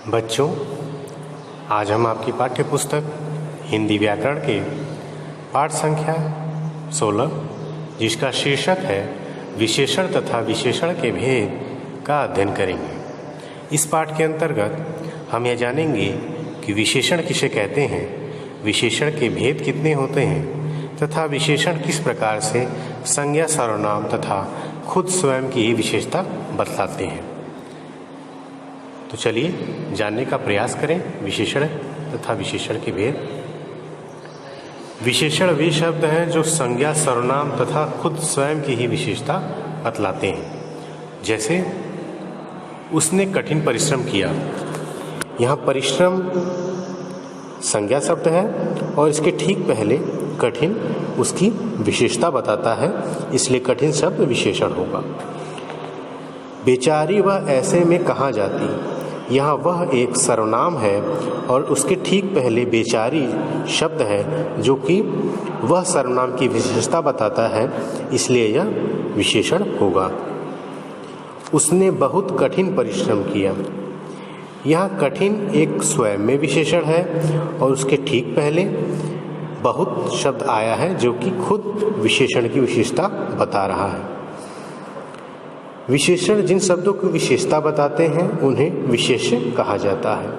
बच्चों, आज हम आपकी पाठ्य पुस्तक हिंदी व्याकरण के पाठ संख्या 16 जिसका शीर्षक है विशेषण तथा विशेषण के भेद का अध्ययन करेंगे। इस पाठ के अंतर्गत हम यह जानेंगे कि विशेषण किसे कहते हैं, विशेषण के भेद कितने होते हैं तथा विशेषण किस प्रकार से संज्ञा, सर्वनाम तथा खुद स्वयं की विशेषता बतलाते हैं। तो चलिए जानने का प्रयास करें विशेषण तथा विशेषण के भेद। विशेषण वे शब्द हैं जो संज्ञा, सर्वनाम तथा खुद स्वयं की ही विशेषता बतलाते हैं। जैसे उसने कठिन परिश्रम किया। यहाँ परिश्रम संज्ञा शब्द है और इसके ठीक पहले कठिन उसकी विशेषता बताता है, इसलिए कठिन शब्द विशेषण होगा। बेचारी वह ऐसे में कहाँ जाती, यहाँ वह एक सर्वनाम है और उसके ठीक पहले बेचारी शब्द है जो कि वह सर्वनाम की विशेषता बताता है, इसलिए यह विशेषण होगा। उसने बहुत कठिन परिश्रम किया। यहाँ कठिन एक स्वयं में विशेषण है और उसके ठीक पहले बहुत शब्द आया है जो कि खुद विशेषण की विशेषता बता रहा है। विशेषण जिन शब्दों की विशेषता बताते हैं उन्हें विशेष्य कहा जाता है।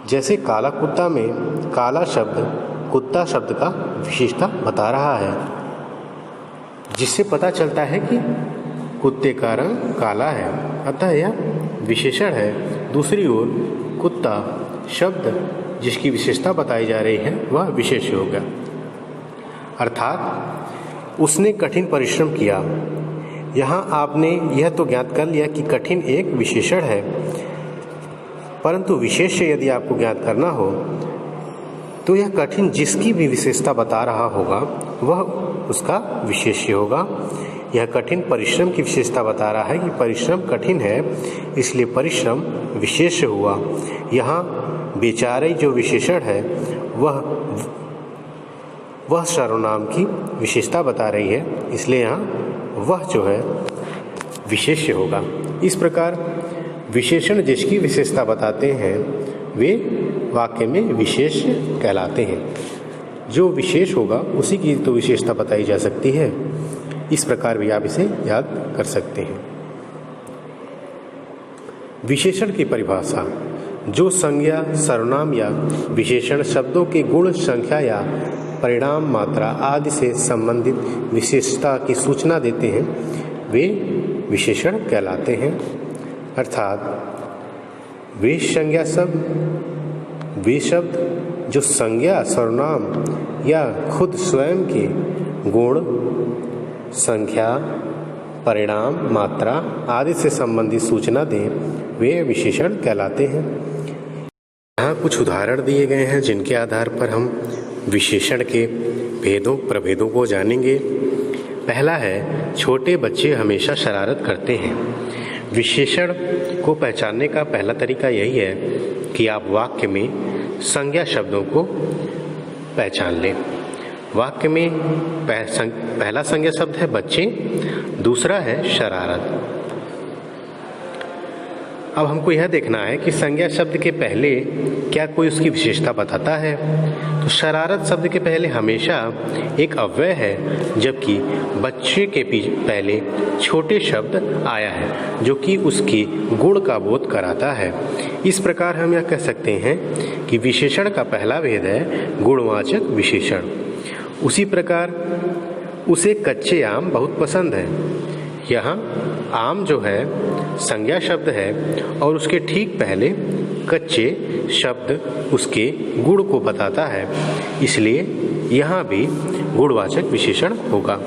जैसे काला कुत्ता में काला शब्द कुत्ता शब्द का विशेषता बता रहा है, जिससे पता चलता है कि कुत्ते का रंग काला है, अतः यह विशेषण है। दूसरी ओर कुत्ता शब्द जिसकी विशेषता बताई जा रही है वह विशेष्य होगा। अर्थात उसने कठिन परिश्रम किया। यहाँ आपने यह तो ज्ञात कर लिया कि कठिन एक विशेषण है, परंतु विशेष्य यदि आपको ज्ञात करना हो तो यह कठिन जिसकी भी विशेषता बता रहा होगा वह उसका विशेष्य होगा। यह कठिन परिश्रम की विशेषता बता रहा है कि परिश्रम कठिन है, इसलिए परिश्रम विशेष्य हुआ। यहाँ बेचारे जो विशेषण है वह सर्वनाम की विशेषता बता रही है, इसलिए यहाँ वह जो है विशेष्य होगा। इस प्रकार विशेषण जिसकी विशेषता बताते हैं वे वाक्य में विशेष्य कहलाते हैं। जो विशेष होगा उसी की तो विशेषता बताई जा सकती है। इस प्रकार भी आप इसे याद कर सकते हैं। विशेषण की परिभाषा: जो संज्ञा, सर्वनाम या विशेषण शब्दों के गुण, संख्या या परिणाम, मात्रा आदि से संबंधित विशेषता की सूचना देते हैं वे विशेषण कहलाते हैं। अर्थात वे संज्ञा शब्द वे शब्द जो संज्ञा, सर्वनाम या खुद स्वयं के गुण, संख्या, परिणाम, मात्रा आदि से संबंधित सूचना दें वे विशेषण कहलाते हैं। यहाँ कुछ उदाहरण दिए गए हैं जिनके आधार पर हम विशेषण के भेदों प्रभेदों को जानेंगे। पहला है, छोटे बच्चे हमेशा शरारत करते हैं। विशेषण को पहचानने का पहला तरीका यही है कि आप वाक्य में संज्ञा शब्दों को पहचान लें। वाक्य में पहला संज्ञा शब्द है बच्चे, दूसरा है शरारत। अब हमको यह देखना है कि संज्ञा शब्द के पहले क्या कोई उसकी विशेषता बताता है। तो शरारत शब्द के पहले हमेशा एक अव्यय है, जबकि बच्चे के पहले छोटे शब्द आया है जो कि उसके गुण का बोध कराता है। इस प्रकार हम यह कह सकते हैं कि विशेषण का पहला भेद है गुणवाचक विशेषण। उसी प्रकार उसे कच्चे आम बहुत पसंद है। यहाँ आम जो है संज्ञा शब्द है और उसके ठीक पहले कच्चे शब्द उसके गुण को बताता है, इसलिए यहाँ भी गुणवाचक विशेषण होगा।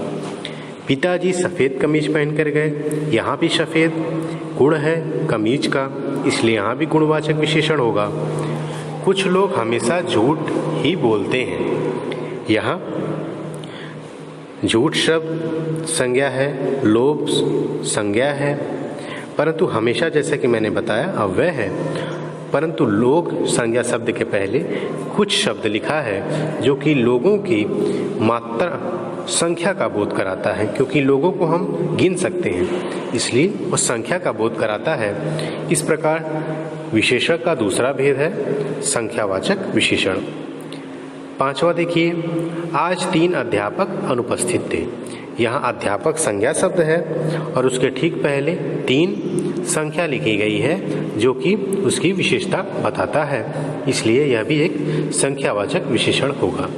पिताजी सफ़ेद कमीज पहन कर गए। यहाँ भी सफ़ेद गुण है कमीज का, इसलिए यहाँ भी गुणवाचक विशेषण होगा। कुछ लोग हमेशा झूठ ही बोलते हैं। यहाँ झूठ शब्द संज्ञा है, लोभ संज्ञा है, परंतु हमेशा जैसे कि मैंने बताया अव्यय है। परंतु लोग संज्ञा शब्द के पहले कुछ शब्द लिखा है जो कि लोगों की मात्रा संख्या का बोध कराता है, क्योंकि लोगों को हम गिन सकते हैं, इसलिए वो संख्या का बोध कराता है। इस प्रकार विशेषण का दूसरा भेद है संख्यावाचक विशेषण। पांचवा देखिए, आज 3 अध्यापक अनुपस्थित थे। यहाँ अध्यापक संज्ञा शब्द है और उसके ठीक पहले 3 संख्या लिखी गई है जो कि उसकी विशेषता बताता है, इसलिए यह भी एक संख्यावाचक विशेषण होगा।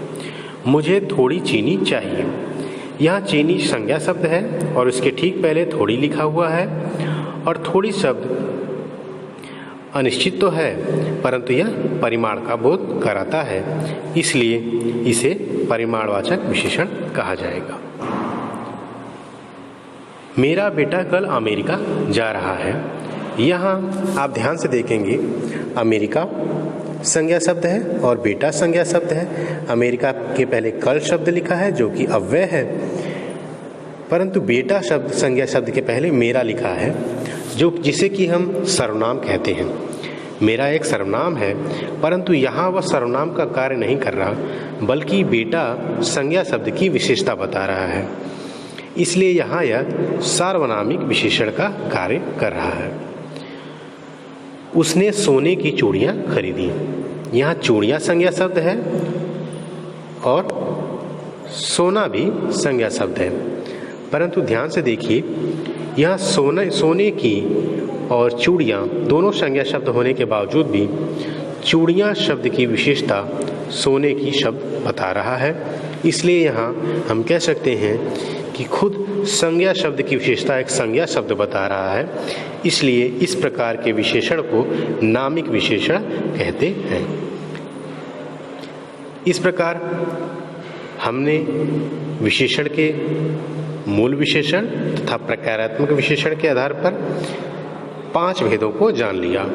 मुझे थोड़ी चीनी चाहिए। यहाँ चीनी संज्ञा शब्द है और उसके ठीक पहले थोड़ी लिखा हुआ है, और थोड़ी शब्द अनिश्चित तो है परंतु यह परिमाण का बोध कराता है, इसलिए इसे परिमाणवाचक विशेषण कहा जाएगा। मेरा बेटा कल अमेरिका जा रहा है। यहाँ आप ध्यान से देखेंगे, अमेरिका संज्ञा शब्द है और बेटा संज्ञा शब्द है। अमेरिका के पहले कल शब्द लिखा है जो कि अव्यय है, परंतु बेटा शब्द संज्ञा शब्द के पहले मेरा लिखा है, जो जिसे कि हम सर्वनाम कहते हैं। मेरा एक सर्वनाम है, परंतु यहाँ वह सर्वनाम का कार्य नहीं कर रहा, बल्कि बेटा संज्ञा शब्द की विशेषता बता रहा है, इसलिए यहाँ यह सार्वनामिक विशेषण का कार्य कर रहा है। उसने सोने की चूड़ियाँ खरीदी। यहाँ चूड़ियाँ संज्ञा शब्द है और सोना भी संज्ञा शब्द है, परंतु ध्यान से देखिए, यहाँ सोने की और चूड़ियाँ दोनों संज्ञा शब्द होने के बावजूद भी चूड़ियाँ शब्द की विशेषता सोने की शब्द बता रहा है, इसलिए यहाँ हम कह सकते हैं कि खुद संज्ञा शब्द की विशेषता एक संज्ञा शब्द बता रहा है, इसलिए इस प्रकार के विशेषण को नामिक विशेषण कहते हैं। इस प्रकार हमने विशेषण के मूल विशेषण तथा प्रकारात्मक विशेषण के आधार पर 5 भेदों को जान लिया।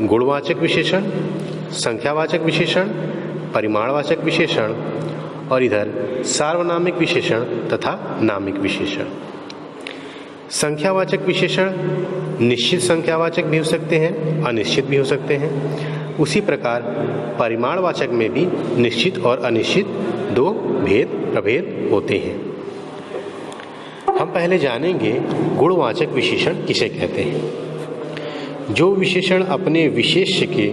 गुणवाचक विशेषण, संख्यावाचक विशेषण, परिमाणवाचक विशेषण और इधर सार्वनामिक विशेषण तथा नामिक विशेषण। संख्यावाचक विशेषण निश्चित संख्यावाचक भी हो सकते हैं, अनिश्चित भी हो सकते हैं। उसी प्रकार परिमाणवाचक में भी निश्चित और अनिश्चित 2 प्रभेद होते हैं। हम पहले जानेंगे गुणवाचक विशेषण किसे कहते हैं। जो विशेषण अपने विशेष्य के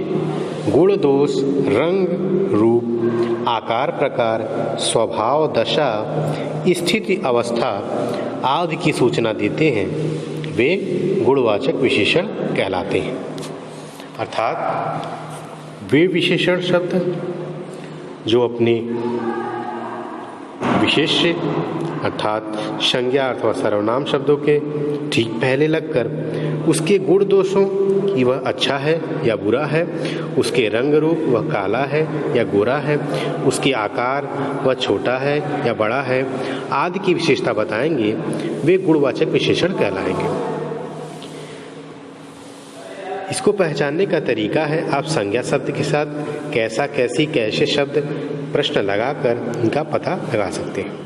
गुण, दोष, रंग, रूप, आकार, प्रकार, स्वभाव, दशा, स्थिति, अवस्था आदि की सूचना देते हैं, वे गुणवाचक विशेषण कहलाते हैं। अर्थात वे विशेषण शब्द जो अपने विशेष्य अर्थात संज्ञा अथवा सर्वनाम शब्दों के ठीक पहले लगकर उसके गुण दोषों कि वह अच्छा है या बुरा है, उसके रंग रूप वह काला है या गोरा है, उसके आकार वह छोटा है या बड़ा है आदि की विशेषता बताएंगे, वे गुणवाचक विशेषण कहलाएंगे। इसको पहचानने का तरीका है, आप संज्ञा शब्द के साथ कैसा, कैसी, कैसे शब्द प्रश्न लगाकर इनका पता लगा सकते हैं।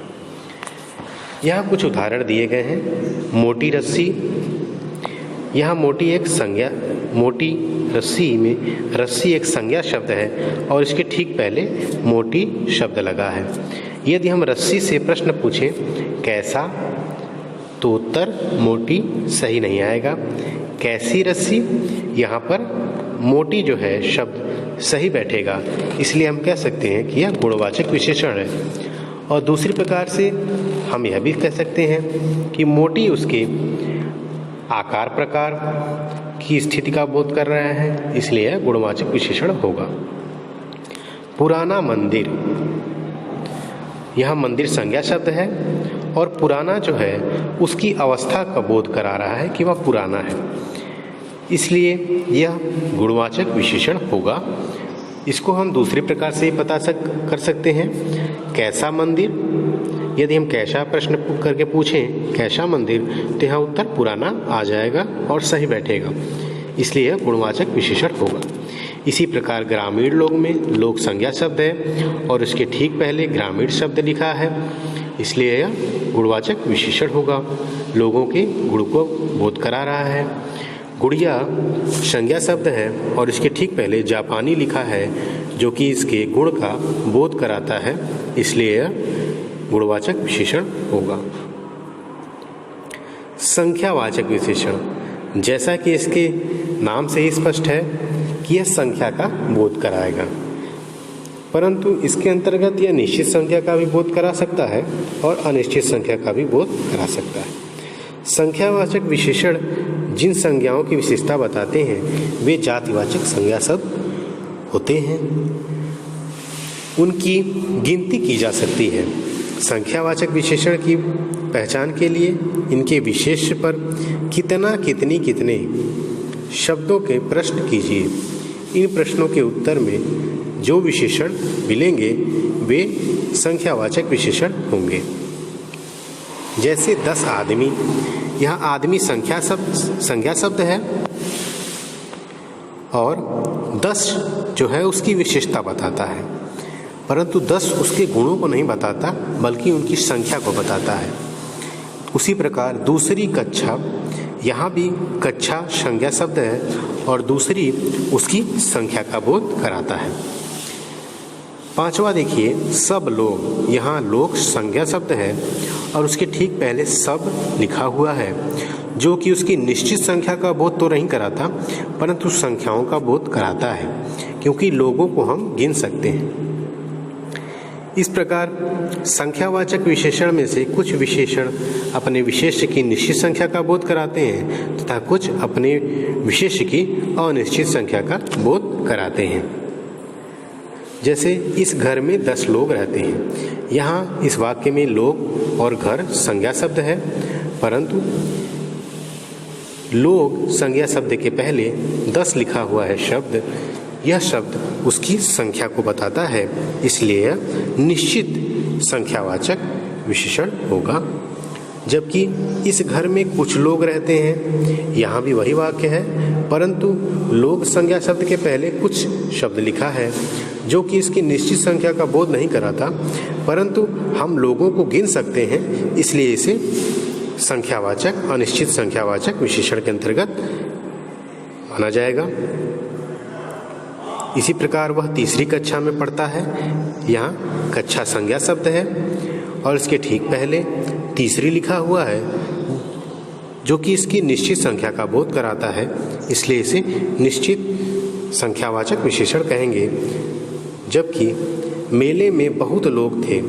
यहाँ कुछ उदाहरण दिए गए हैं। मोटी रस्सी, यहाँ मोटी रस्सी में रस्सी एक संज्ञा शब्द है और इसके ठीक पहले मोटी शब्द लगा है। यदि हम रस्सी से प्रश्न पूछें कैसा, तो उत्तर मोटी सही नहीं आएगा। कैसी रस्सी, यहाँ पर मोटी जो है शब्द सही बैठेगा, इसलिए हम कह सकते हैं कि यह गुणवाचक विशेषण है। और दूसरी प्रकार से हम यह भी कह सकते हैं कि मोटी उसके आकार प्रकार की स्थिति का बोध कर रहा है, इसलिए यह गुणवाचक विशेषण होगा। पुराना मंदिर, यह मंदिर संज्ञा शब्द है और पुराना जो है उसकी अवस्था का बोध करा रहा है कि वह पुराना है, इसलिए यह गुणवाचक विशेषण होगा। इसको हम दूसरे प्रकार से पता कर सकते हैं। कैसा मंदिर, यदि हम कैसा प्रश्न करके पूछें कैसा मंदिर, तो यहाँ उत्तर पुराना आ जाएगा और सही बैठेगा, इसलिए यह गुणवाचक विशेषण होगा। इसी प्रकार ग्रामीण लोग में लोग संज्ञा शब्द है और उसके ठीक पहले ग्रामीण शब्द लिखा है, इसलिए यह गुणवाचक विशेषण होगा। लोगों के गुण को बोध करा रहा है। गुड़िया संज्ञा शब्द है और इसके ठीक पहले जापानी लिखा है, जो कि इसके गुण का बोध कराता है, इसलिए यह गुणवाचक विशेषण होगा। संख्यावाचक विशेषण, जैसा कि इसके नाम से ही स्पष्ट है कि यह संख्या का बोध कराएगा, परंतु इसके अंतर्गत यह निश्चित संख्या का भी बोध करा सकता है और अनिश्चित संख्या का भी बोध करा सकता है। संख्यावाचक विशेषण जिन संज्ञाओं की विशेषता बताते हैं वे जातिवाचक संज्ञा शब्द होते हैं, उनकी गिनती की जा सकती है। संख्यावाचक विशेषण की पहचान के लिए इनके विशेष पर कितने शब्दों के प्रश्न कीजिए। इन प्रश्नों के उत्तर में जो विशेषण मिलेंगे वे संख्यावाचक विशेषण होंगे। जैसे 10 आदमी, यह आदमी संज्ञा शब्द है और 10 जो है उसकी विशेषता बताता है, परंतु 10 उसके गुणों को नहीं बताता बल्कि उनकी संख्या को बताता है। उसी प्रकार दूसरी कक्षा, यहाँ भी कक्षा संज्ञा शब्द है और दूसरी उसकी संख्या का बोध कराता है। पांचवा देखिए, सब लोग, यहाँ लोग संज्ञा शब्द है और उसके ठीक पहले सब लिखा हुआ है, जो कि उसकी निश्चित संख्या का बोध तो नहीं कराता परंतु संख्याओं का बोध कराता है, क्योंकि लोगों को हम गिन सकते हैं। इस प्रकार संख्यावाचक विशेषण में से कुछ विशेषण अपने विशेष्य की निश्चित संख्या का बोध कराते हैं तथा कुछ अपने विशेष्य की अनिश्चित संख्या का बोध कराते हैं। जैसे इस घर में 10 लोग रहते हैं, यहाँ इस वाक्य में लोग और घर संज्ञा शब्द है, परंतु लोग संज्ञा शब्द के पहले 10 लिखा हुआ है शब्द, यह शब्द उसकी संख्या को बताता है, इसलिए यह निश्चित संख्यावाचक विशेषण होगा। जबकि इस घर में कुछ लोग रहते हैं, यहाँ भी वही वाक्य है, परंतु लोग संज्ञा शब्द के पहले कुछ शब्द लिखा है, जो कि इसकी निश्चित संख्या का बोध नहीं कराता, परंतु हम लोगों को गिन सकते हैं, इसलिए इसे संख्यावाचक अनिश्चित संख्यावाचक विशेषण के अंतर्गत माना जाएगा। इसी प्रकार वह तीसरी कक्षा में पढ़ता है, यहाँ कक्षा संज्ञा शब्द है और इसके ठीक पहले तीसरी लिखा हुआ है, जो कि इसकी निश्चित संख्या का बोध कराता है, इसलिए इसे निश्चित संख्यावाचक विशेषण कहेंगे। जबकि मेले में बहुत लोग थे,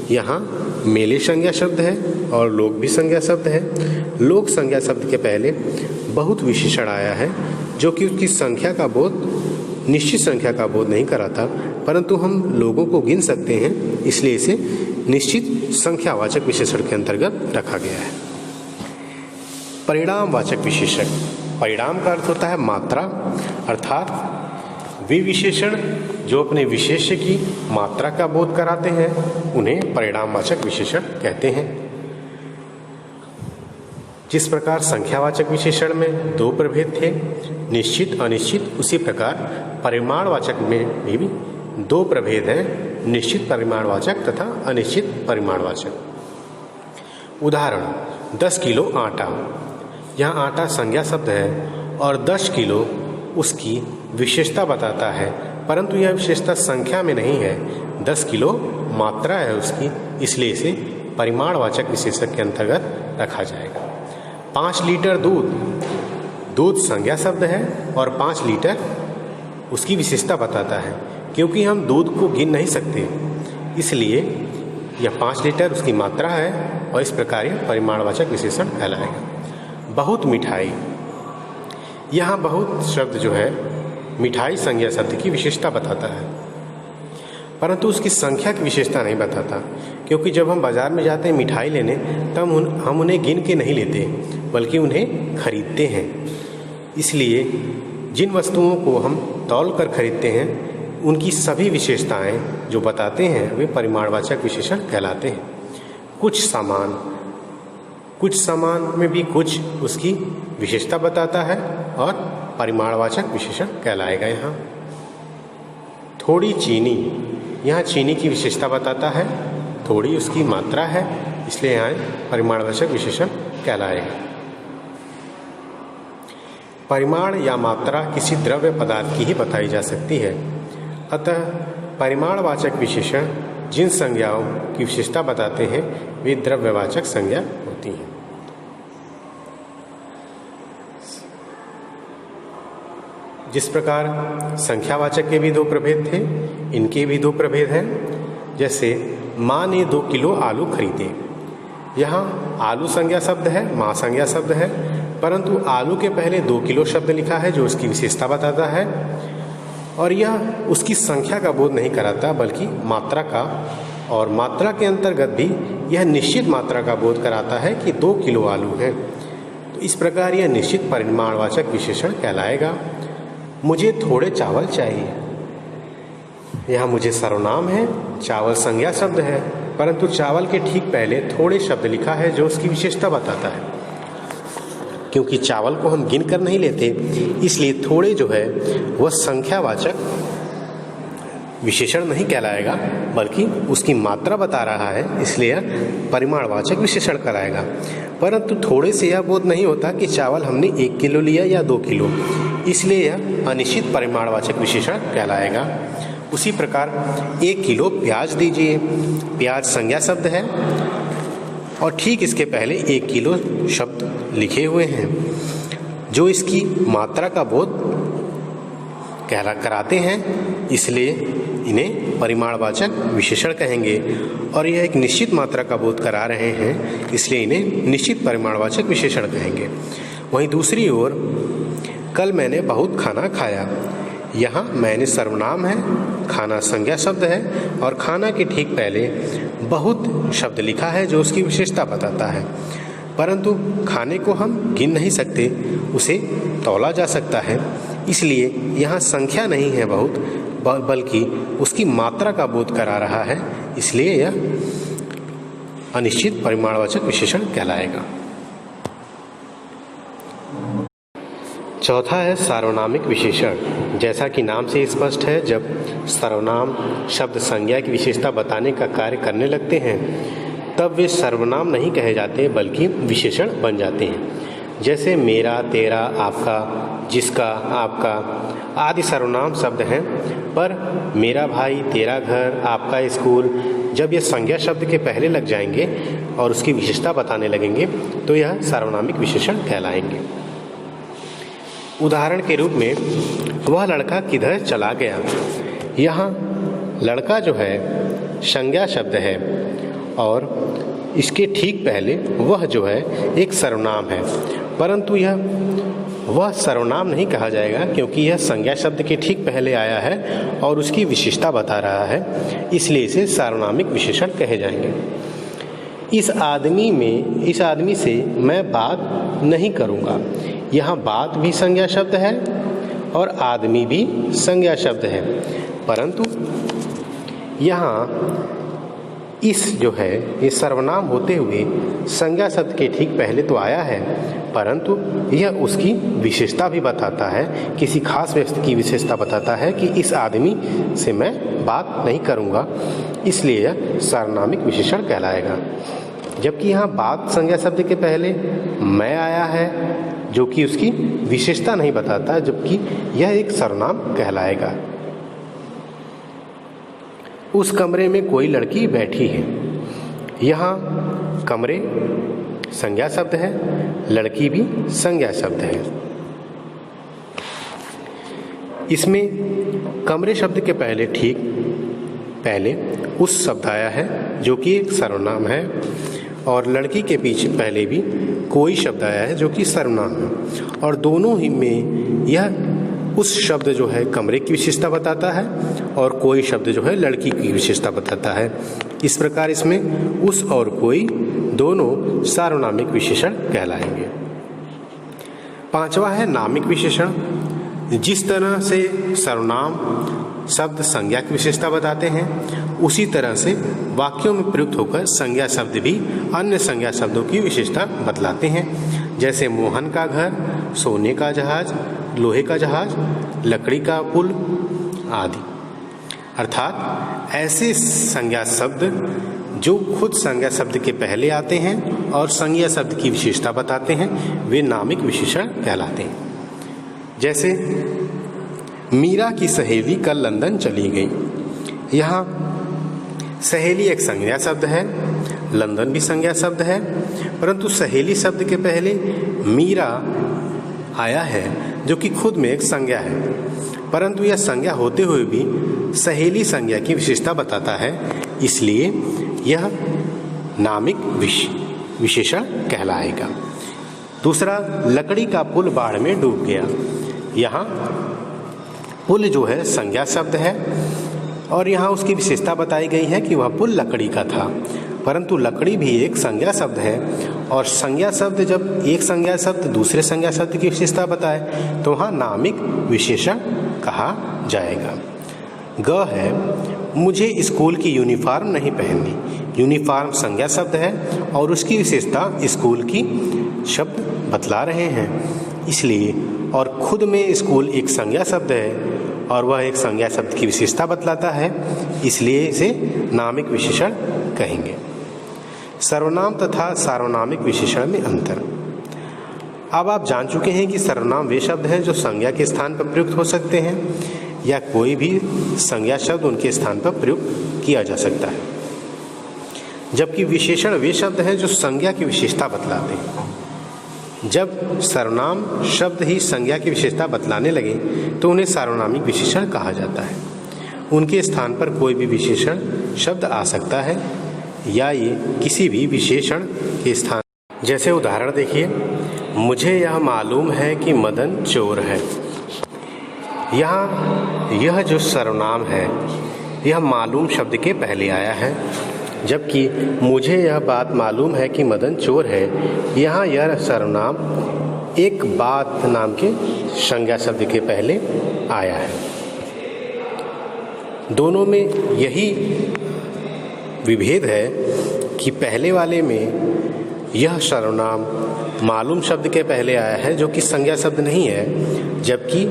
यहाँ मेले संज्ञा शब्द है और लोग भी संज्ञा शब्द है। लोग संज्ञा शब्द के पहले बहुत विशेषण आया है, जो कि उसकी संख्या का बोध निश्चित संख्या का बोध नहीं कराता, परंतु हम लोगों को गिन सकते हैं, इसलिए इसे निश्चित संख्यावाचक विशेषण के अंतर्गत रखा गया है। परिणामवाचक विशेषण, परिणाम का अर्थ होता है मात्रा, अर्थात वे विशेषण जो अपने विशेष्य की मात्रा का बोध कराते हैं उन्हें परिणामवाचक विशेषण कहते हैं। जिस प्रकार संख्यावाचक विशेषण में 2 प्रभेद थे, निश्चित अनिश्चित, उसी प्रकार परिमाणवाचक में भी 2 प्रभेद हैं, निश्चित परिमाणवाचक तथा अनिश्चित परिमाणवाचक। उदाहरण, 10 किलो आटा, यहाँ आटा संज्ञा शब्द है और 10 किलो उसकी विशेषता बताता है, परंतु यह विशेषता संख्या में नहीं है, 10 किलो मात्रा है उसकी, इसलिए इसे परिमाणवाचक विशेषक के अंतर्गत रखा जाएगा। 5 लीटर दूध संज्ञा शब्द है और 5 लीटर उसकी विशेषता बताता है, क्योंकि हम दूध को गिन नहीं सकते, इसलिए यह 5 लीटर उसकी मात्रा है और इस प्रकार यह परिमाणवाचक विशेषण कहलाएगा। बहुत मिठाई, यहाँ बहुत शब्द जो है मिठाई संज्ञा शब्द की विशेषता बताता है, परंतु उसकी संख्या की विशेषता नहीं बताता, क्योंकि जब हम बाजार में जाते हैं मिठाई लेने तब हम उन्हें गिन के नहीं लेते बल्कि उन्हें खरीदते हैं। इसलिए जिन वस्तुओं को हम तौल कर खरीदते हैं उनकी सभी विशेषताएं जो बताते हैं वे परिमाणवाचक विशेषण कहलाते हैं। कुछ सामान में भी कुछ उसकी विशेषता बताता है और परिमाणवाचक विशेषण कहलाएगा। यहाँ थोड़ी चीनी, यहाँ चीनी की विशेषता बताता है, थोड़ी उसकी मात्रा है, इसलिए यहाँ परिमाणवाचक विशेषण कहलाएगा। परिमाण या मात्रा किसी द्रव्य पदार्थ की ही बताई जा सकती है, अतः परिमाणवाचक विशेषण जिन संज्ञाओं की विशेषता बताते हैं वे द्रव्यवाचक संज्ञा होती हैं। जिस प्रकार संख्यावाचक के भी दो प्रभेद थे, इनके भी दो प्रभेद हैं। जैसे माँ ने 2 किलो आलू खरीदे। यहाँ आलू संज्ञा शब्द है, माँ संज्ञा शब्द है, परंतु आलू के पहले 2 किलो शब्द लिखा है जो उसकी विशेषता बताता है, और यह उसकी संख्या का बोध नहीं कराता बल्कि मात्रा का, और मात्रा के अंतर्गत भी यह निश्चित मात्रा का बोध कराता है कि 2 किलो आलू है। तो इस प्रकार यह निश्चित परिमाणवाचक विशेषण कहलाएगा। मुझे थोड़े चावल चाहिए। यहाँ मुझे सर्वनाम है, चावल संज्ञा शब्द है, परंतु चावल के ठीक पहले थोड़े शब्द लिखा है जो उसकी विशेषता बताता है। क्योंकि चावल को हम गिन कर नहीं लेते, इसलिए थोड़े जो है वह संख्यावाचक विशेषण नहीं कहलाएगा बल्कि उसकी मात्रा बता रहा है, इसलिए यह परिमाणवाचक विशेषण कहलाएगा। परंतु थोड़े से यह बोध नहीं होता कि चावल हमने 1 किलो लिया या 2 किलो, इसलिए यह अनिश्चित परिमाणवाचक विशेषण कहलाएगा। उसी प्रकार 1 किलो प्याज दीजिए। प्याज संज्ञा शब्द है और ठीक इसके पहले 1 किलो शब्द लिखे हुए हैं जो इसकी मात्रा का बोध कराते हैं, इसलिए इन्हें परिमाणवाचक विशेषण कहेंगे। और यह एक निश्चित मात्रा का बोध करा रहे हैं, इसलिए इन्हें निश्चित परिमाणवाचक विशेषण कहेंगे। वहीं दूसरी ओर कल मैंने बहुत खाना खाया। यहाँ मैंने सर्वनाम है, खाना संज्ञा शब्द है और खाना के ठीक पहले बहुत शब्द लिखा है जो उसकी विशेषता बताता है। परंतु खाने को हम गिन नहीं सकते, उसे तौला जा सकता है, इसलिए यहाँ संख्या नहीं है बहुत, बल्कि उसकी मात्रा का बोध करा रहा है, इसलिए यह अनिश्चित परिमाणवाचक विशेषण कहलाएगा। चौथा है सार्वनामिक विशेषण। जैसा कि नाम से स्पष्ट है, जब सर्वनाम शब्द संज्ञा की विशेषता बताने का कार्य करने लगते हैं तब वे सर्वनाम नहीं कहे जाते बल्कि विशेषण बन जाते हैं। जैसे मेरा, तेरा, आपका, जिसका, आपका आदि सर्वनाम शब्द हैं, पर मेरा भाई, तेरा घर, आपका स्कूल जब ये संज्ञा शब्द के पहले लग जाएंगे और उसकी विशेषता बताने लगेंगे तो यह सार्वनामिक विशेषण कहलाएंगे। उदाहरण के रूप में वह लड़का किधर चला गया। यहाँ लड़का जो है संज्ञा शब्द है और इसके ठीक पहले वह जो है एक सर्वनाम है, परंतु यह वह सर्वनाम नहीं कहा जाएगा क्योंकि यह संज्ञा शब्द के ठीक पहले आया है और उसकी विशेषता बता रहा है, इसलिए इसे सार्वनामिक विशेषण कहे जाएंगे। इस आदमी से मैं बात नहीं करूँगा। यहाँ बात भी संज्ञा शब्द है और आदमी भी संज्ञा शब्द है, परंतु यहाँ इस जो है ये सर्वनाम होते हुए संज्ञा शब्द के ठीक पहले तो आया है, परंतु यह उसकी विशेषता भी बताता है, किसी खास व्यक्ति की विशेषता बताता है कि इस आदमी से मैं बात नहीं करूँगा, इसलिए यह सार्वनामिक विशेषण कहलाएगा। जबकि यहाँ बात संज्ञा शब्द के पहले मैं आया है जो कि उसकी विशेषता नहीं बताता, जबकि यह एक सर्वनाम कहलाएगा। उस कमरे में कोई लड़की बैठी है। यहाँ कमरे संज्ञा शब्द है, लड़की भी संज्ञा शब्द है। इसमें कमरे शब्द के पहले ठीक पहले उस शब्द आया है जो कि एक सर्वनाम है, और लड़की के पीछे पहले भी कोई शब्द आया है जो कि सर्वनाम है, और दोनों ही में यह उस शब्द जो है कमरे की विशेषता बताता है और कोई शब्द जो है लड़की की विशेषता बताता है। इस प्रकार इसमें उस और कोई दोनों सार्वनामिक विशेषण कहलाएंगे। पांचवा है नामिक विशेषण। जिस तरह से सर्वनाम शब्द संज्ञा की विशेषता बताते हैं, उसी तरह से वाक्यों में प्रयुक्त होकर संज्ञा शब्द भी अन्य संज्ञा शब्दों की विशेषता बतलाते हैं। जैसे मोहन का घर, सोने का जहाज, लोहे का जहाज, लकड़ी का पुल आदि। अर्थात ऐसे संज्ञा शब्द जो खुद संज्ञा शब्द के पहले आते हैं और संज्ञा शब्द की विशेषता बताते हैं, वे नामिक विशेषण कहलाते हैं। जैसे मीरा की सहेली कल लंदन चली गई। यहाँ सहेली एक संज्ञा शब्द है, लंदन भी संज्ञा शब्द है, परंतु सहेली शब्द के पहले मीरा आया है जो कि खुद में एक संज्ञा है, परंतु यह संज्ञा होते हुए भी सहेली संज्ञा की विशेषता बताता है, इसलिए यह नामिक विशेषण कहलाएगा। दूसरा, लकड़ी का पुल बाढ़ में डूब गया। यहाँ पुल जो है संज्ञा शब्द है और यहाँ उसकी विशेषता बताई गई है कि वह पुल लकड़ी का था, परंतु लकड़ी भी एक संज्ञा शब्द है और संज्ञा शब्द जब एक संज्ञा शब्द दूसरे संज्ञा शब्द की विशेषता बताए तो वहाँ नामिक विशेषण कहा जाएगा। ग है, मुझे स्कूल की यूनिफॉर्म नहीं पहननी। यूनिफॉर्म संज्ञा शब्द है और उसकी विशेषता स्कूल की शब्द बतला रहे हैं, इसलिए और खुद में स्कूल एक संज्ञा शब्द है और वह एक संज्ञा शब्द की विशेषता बतलाता है, इसलिए इसे नामिक विशेषण कहेंगे। सर्वनाम तथा सार्वनामिक विशेषण में अंतर। अब आप जान चुके हैं कि सर्वनाम वे शब्द हैं जो संज्ञा के स्थान पर प्रयुक्त हो सकते हैं या कोई भी संज्ञा शब्द उनके स्थान पर प्रयुक्त किया जा सकता है, जबकि विशेषण वे शब्द हैं जो संज्ञा की विशेषता बतलाते हैं। जब सर्वनाम शब्द ही संज्ञा की विशेषता बतलाने लगे तो उन्हें सार्वनामिक विशेषण कहा जाता है। उनके स्थान पर कोई भी विशेषण शब्द आ सकता है या ये किसी भी विशेषण के स्थान, जैसे उदाहरण देखिए, मुझे यह मालूम है कि मदन चोर है। यहाँ यह जो सर्वनाम है यह मालूम शब्द के पहले आया है, जबकि मुझे यह बात मालूम है कि मदन चोर है, यहाँ यह सर्वनाम एक बात नाम के संज्ञा शब्द के पहले आया है। दोनों में यही विभेद है कि पहले वाले में यह सर्वनाम मालूम शब्द के पहले आया है जो कि संज्ञा शब्द नहीं है, जबकि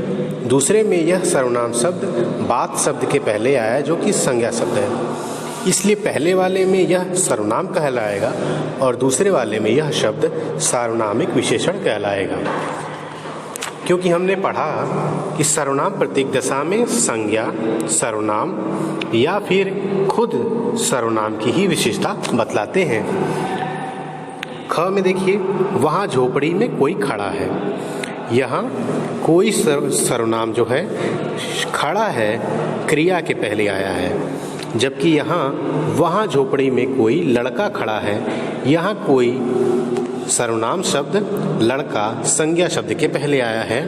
दूसरे में यह सर्वनाम शब्द बात शब्द के पहले आया है जो कि संज्ञा शब्द है। इसलिए पहले वाले में यह सर्वनाम कहलाएगा और दूसरे वाले में यह शब्द सार्वनामिक विशेषण कहलाएगा, क्योंकि हमने पढ़ा कि सर्वनाम प्रतीक दशा में संज्ञा, सर्वनाम या फिर खुद सर्वनाम की ही विशेषता बतलाते हैं। ख में देखिए, वहाँ झोपड़ी में कोई खड़ा है। यहाँ कोई सर्वनाम जो है खड़ा है क्रिया के पहले आया है, जबकि यहाँ वहाँ झोपड़ी में कोई लड़का खड़ा है। यहाँ कोई सर्वनाम शब्द लड़का संज्ञा शब्द के पहले आया है,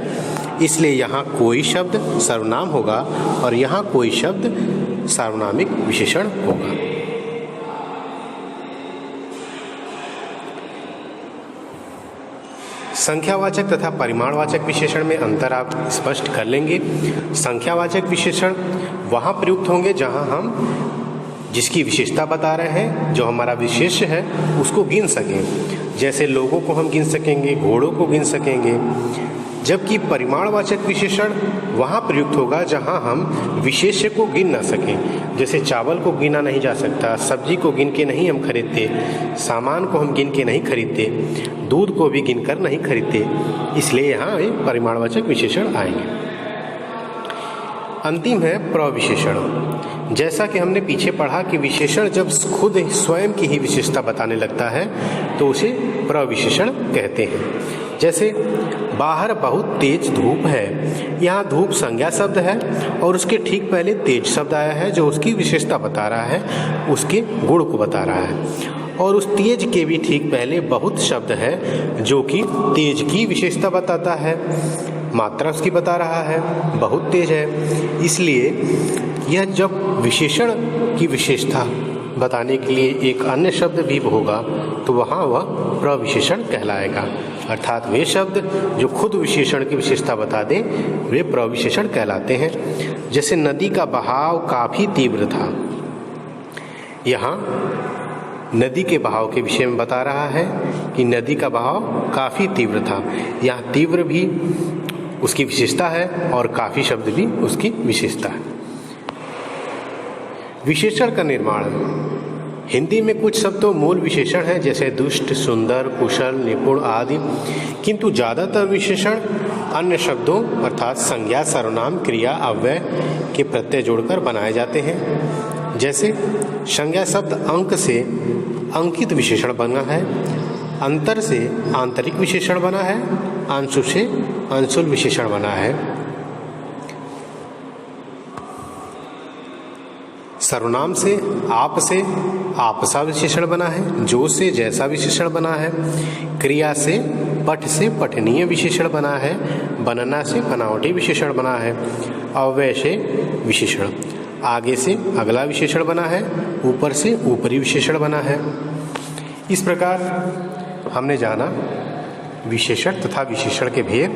इसलिए यहाँ कोई शब्द सर्वनाम होगा और यहाँ कोई शब्द सार्वनामिक विशेषण होगा। संख्यावाचक तथा परिमाणवाचक विशेषण में अंतर आप स्पष्ट कर लेंगे। संख्यावाचक विशेषण वहाँ प्रयुक्त होंगे जहाँ हम जिसकी विशेषता बता रहे हैं, जो हमारा विशेष्य है, उसको गिन सकें। जैसे लोगों को हम गिन सकेंगे, घोड़ों को गिन सकेंगे। जबकि परिमाणवाचक विशेषण वहाँ प्रयुक्त होगा जहाँ हम विशेष्य को गिन ना सकें। जैसे चावल को गिना नहीं जा सकता, सब्जी को गिन के नहीं हम खरीदते, सामान को हम गिन के नहीं खरीदते, दूध को भी गिन कर नहीं खरीदते, इसलिए यहाँ परिमाणवाचक विशेषण आएंगे। अंतिम है प्रविशेषण। जैसा कि हमने पीछे पढ़ा कि विशेषण जब खुद स्वयं की ही विशेषता बताने लगता है तो उसे प्रविशेषण कहते हैं। जैसे बाहर बहुत तेज धूप है, यहाँ धूप संज्ञा शब्द है और उसके ठीक पहले तेज शब्द आया है जो उसकी विशेषता बता रहा है, उसके गुण को बता रहा है। और उस तेज के भी ठीक पहले बहुत शब्द है जो कि तेज की विशेषता बताता है, मात्रा उसकी बता रहा है, बहुत तेज है। इसलिए यह जब विशेषण की विशेषता बताने के लिए एक अन्य शब्द भी होगा तो वहाँ वह प्रविशेषण कहलाएगा। अर्थात वे शब्द जो खुद विशेषण की विशेषता बता दें वे प्रविशेषण कहलाते हैं। जैसे नदी का बहाव काफ़ी तीव्र था, यहाँ नदी के बहाव के विषय में बता रहा है कि नदी का बहाव काफ़ी तीव्र था। यहाँ तीव्र भी उसकी विशेषता है और काफ़ी शब्द भी उसकी विशेषता है। विशेषण का निर्माण। हिंदी में कुछ शब्द तो मूल विशेषण हैं जैसे दुष्ट, सुंदर, कुशल, निपुण आदि, किंतु ज़्यादातर विशेषण अन्य शब्दों अर्थात संज्ञा, सर्वनाम, क्रिया, अव्यय के प्रत्यय जोड़कर बनाए जाते हैं। जैसे संज्ञा शब्द अंक से अंकित विशेषण बना है, अंतर से आंतरिक विशेषण बना है, अंशु से अंशुल विशेषण बना है। सर्वनाम से आपसा विशेषण बना है, जो से जैसा विशेषण बना है, क्रिया से पठनीय विशेषण बना है, बनना से बनावटी विशेषण बना है, अव्यय से विशेषण, आगे से अगला विशेषण बना है, ऊपर से ऊपरी विशेषण बना है। इस प्रकार हमने जाना विशेषण तथा विशेषण के भेद